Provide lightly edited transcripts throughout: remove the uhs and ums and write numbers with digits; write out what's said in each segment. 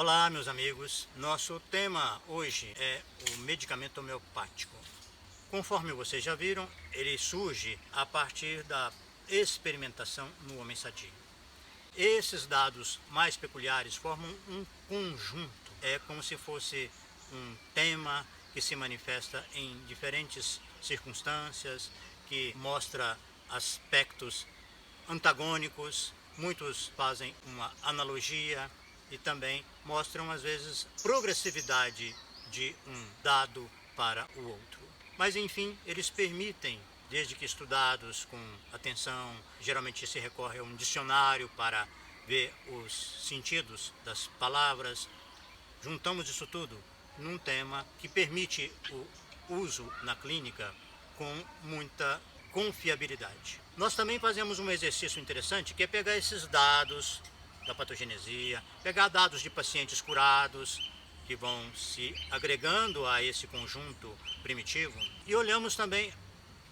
Olá, meus amigos. Nosso tema hoje é o medicamento homeopático. Conforme vocês já viram, ele surge a partir da experimentação no homem sadio. Esses dados mais peculiares formam um conjunto, é como se fosse um tema que se manifesta em diferentes circunstâncias, que mostra aspectos antagônicos, muitos fazem uma analogia e também mostram às vezes progressividade de um dado para o outro. Mas enfim, eles permitem, desde que estudados com atenção, geralmente se recorre a um dicionário para ver os sentidos das palavras, juntamos isso tudo num tema que permite o uso na clínica com muita confiabilidade. Nós também fazemos um exercício interessante, que é pegar esses dados da patogenesia, pegar dados de pacientes curados, que vão se agregando a esse conjunto primitivo, e olhamos também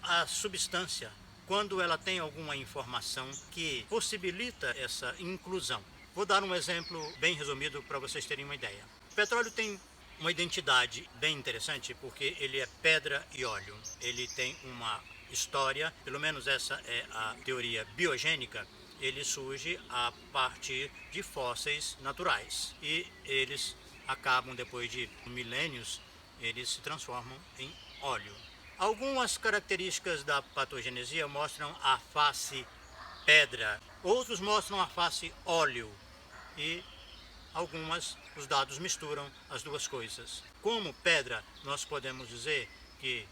a substância, quando ela tem alguma informação que possibilita essa inclusão. Vou dar um exemplo bem resumido para vocês terem uma ideia. O petróleo tem uma identidade bem interessante porque ele é pedra e óleo. Ele tem uma história, pelo menos essa é a teoria biogênica. Ele surge a partir de fósseis naturais e eles acabam, depois de milênios, eles se transformam em óleo. Algumas características da patogenesia mostram a face pedra, outros mostram a face óleo e os dados misturam as duas coisas. Como pedra, nós podemos dizer que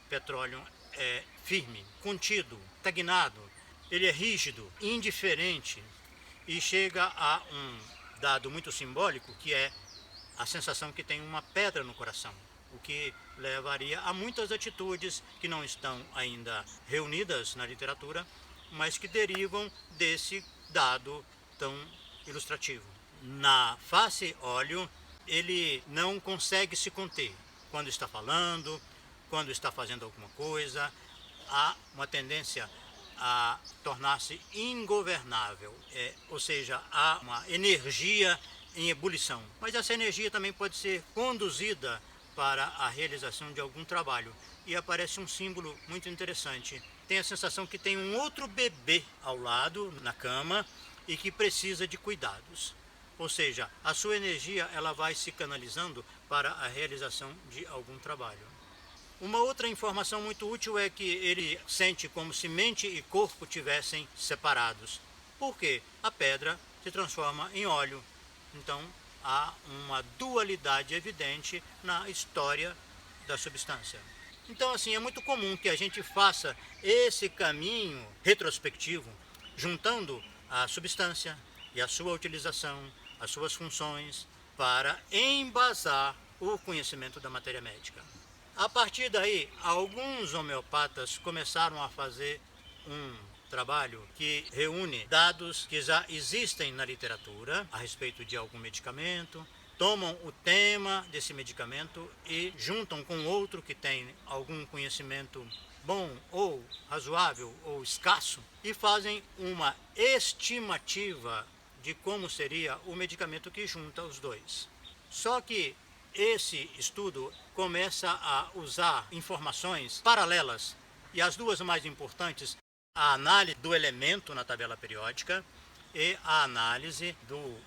petróleo é firme, contido, estagnado, ele é rígido, indiferente e chega a um dado muito simbólico que é a sensação que tem uma pedra no coração, o que levaria a muitas atitudes que não estão ainda reunidas na literatura, mas que derivam desse dado tão ilustrativo. Na face óleo, ele não consegue se conter. Quando está falando, quando está fazendo alguma coisa, há uma tendência a tornar-se ingovernável, ou seja, há uma energia em ebulição. Mas essa energia também pode ser conduzida para a realização de algum trabalho. E aparece um símbolo muito interessante. Tem a sensação que tem um outro bebê ao lado, na cama, e que precisa de cuidados. Ou seja, a sua energia ela vai se canalizando para a realização de algum trabalho. Uma outra informação muito útil é que ele sente como se mente e corpo tivessem separados. Por quê? A pedra se transforma em óleo. Então, há uma dualidade evidente na história da substância. Então, assim, é muito comum que a gente faça esse caminho retrospectivo, juntando a substância e a sua utilização, as suas funções, para embasar o conhecimento da matéria médica. A partir daí, alguns homeopatas começaram a fazer um trabalho que reúne dados que já existem na literatura a respeito de algum medicamento, tomam o tema desse medicamento e juntam com outro que tem algum conhecimento bom ou razoável ou escasso e fazem uma estimativa de como seria o medicamento que junta os dois. Só que esse estudo começa a usar informações paralelas e as duas mais importantes, a análise do elemento na tabela periódica e a análise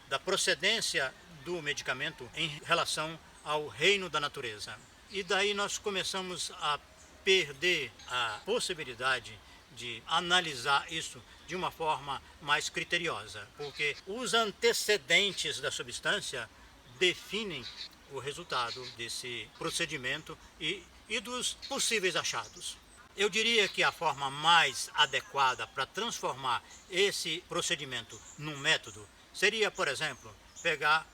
da procedência do medicamento em relação ao reino da natureza. E daí nós começamos a perder a possibilidade de analisar isso de uma forma mais criteriosa, porque os antecedentes da substância definem o resultado desse procedimento e dos possíveis achados. Eu diria que a forma mais adequada para transformar esse procedimento num método seria, por exemplo, pegar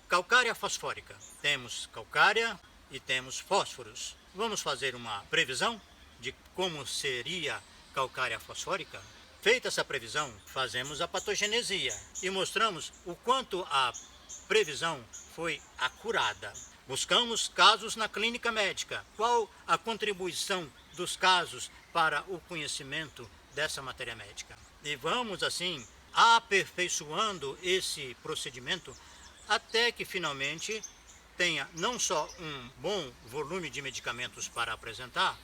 calcária fosfórica. Temos calcária e temos fósforos. Vamos fazer uma previsão de como seria calcária fosfórica? Feita essa previsão, fazemos a patogenesia e mostramos o quanto a previsão foi acurada. Buscamos casos na clínica médica. Qual a contribuição dos casos para o conhecimento dessa matéria médica? E vamos, assim, aperfeiçoando esse procedimento até que finalmente tenha não só um bom volume de medicamentos para apresentar,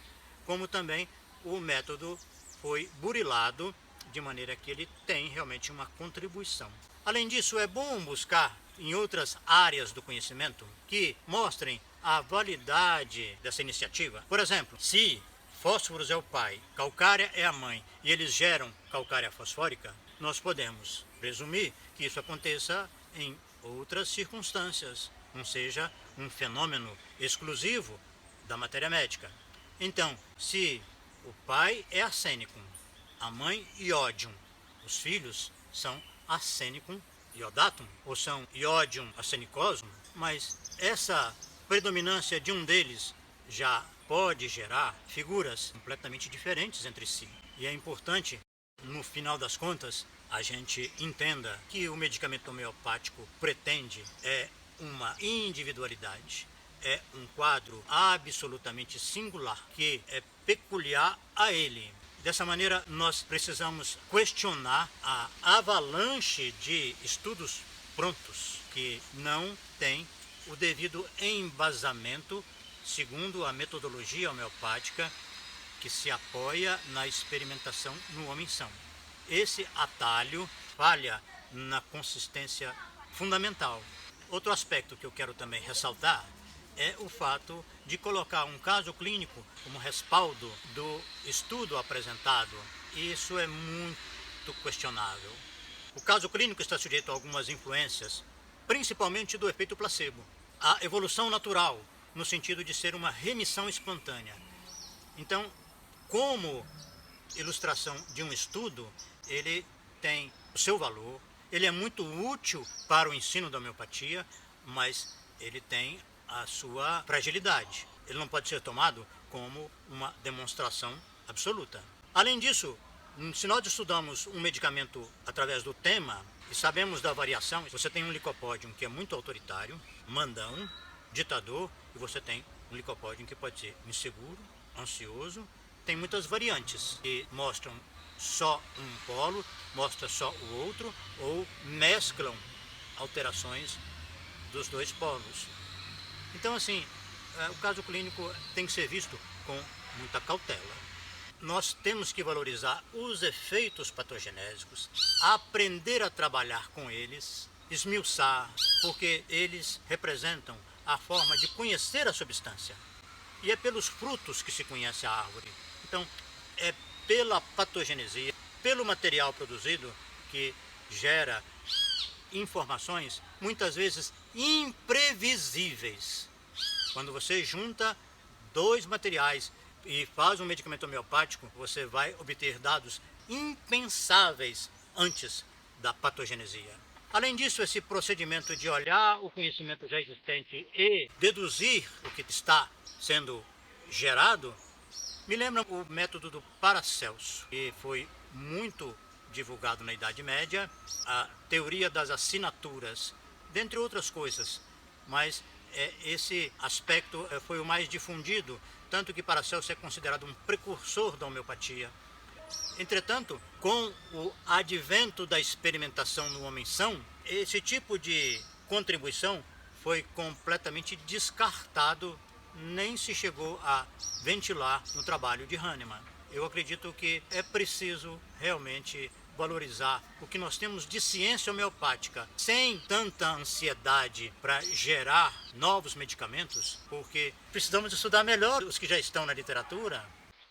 como também o método foi burilado de maneira que ele tem realmente uma contribuição. Além disso, é bom buscar em outras áreas do conhecimento que mostrem a validade dessa iniciativa. Por exemplo, se fósforos é o pai, calcária é a mãe e eles geram calcária fosfórica, nós podemos presumir que isso aconteça em outras circunstâncias, não seja um fenômeno exclusivo da matéria médica. Então, se o pai é arsênico, a mãe iodium, os filhos são arsenicum iodatum, ou são iodium arsenicosum, mas essa predominância de um deles já pode gerar figuras completamente diferentes entre si. E é importante, no final das contas, a gente entenda que o medicamento homeopático pretende uma individualidade, é um quadro absolutamente singular, que é peculiar a ele. Dessa maneira, nós precisamos questionar a avalanche de estudos prontos que não têm o devido embasamento segundo a metodologia homeopática que se apoia na experimentação no homem-são. Esse atalho falha na consistência fundamental. Outro aspecto que eu quero também ressaltar é o fato de colocar um caso clínico como respaldo do estudo apresentado. Isso é muito questionável. O caso clínico está sujeito a algumas influências, principalmente do efeito placebo. A evolução natural, no sentido de ser uma remissão espontânea. Então, como ilustração de um estudo, ele tem o seu valor, ele é muito útil para o ensino da homeopatia, mas ele tem a sua fragilidade. Ele não pode ser tomado como uma demonstração absoluta. Além disso, se nós estudamos um medicamento através do tema e sabemos da variação, você tem um licopódium que é muito autoritário, mandão, ditador, e você tem um licopódium que pode ser inseguro, ansioso. Tem muitas variantes que mostram só um polo, mostra só o outro, ou mesclam alterações dos dois polos. Então, assim, o caso clínico tem que ser visto com muita cautela. Nós temos que valorizar os efeitos patogenésicos, aprender a trabalhar com eles, esmiuçar, porque eles representam a forma de conhecer a substância. E é pelos frutos que se conhece a árvore. Então, é pela patogenesia, pelo material produzido, que gera informações, muitas vezes imprevisíveis. Quando você junta dois materiais e faz um medicamento homeopático, você vai obter dados impensáveis antes da patogenesia. Além disso, esse procedimento de olhar o conhecimento já existente e deduzir o que está sendo gerado, me lembra o método do Paracelso, que foi muito divulgado na Idade Média, a teoria das assinaturas, dentre outras coisas, mas esse aspecto foi o mais difundido, tanto que Paracelso é considerado um precursor da homeopatia. Entretanto, com o advento da experimentação no homem-são, esse tipo de contribuição foi completamente descartado, nem se chegou a ventilar no trabalho de Hahnemann. Eu acredito que é preciso realmente valorizar o que nós temos de ciência homeopática, sem tanta ansiedade para gerar novos medicamentos, porque precisamos estudar melhor os que já estão na literatura.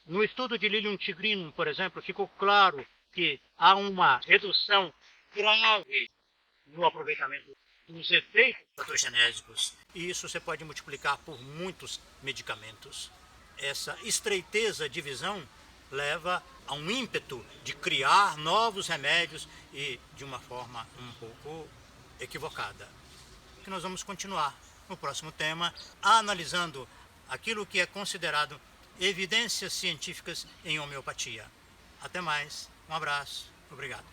No estudo de Lilium tigrinum, por exemplo, ficou claro que há uma redução grave no aproveitamento dos efeitos patogenésicos. E isso você pode multiplicar por muitos medicamentos. Essa estreiteza de visão leva a um ímpeto de criar novos remédios e de uma forma um pouco equivocada. Que nós vamos continuar no próximo tema, analisando aquilo que é considerado evidências científicas em homeopatia. Até mais, um abraço, obrigado.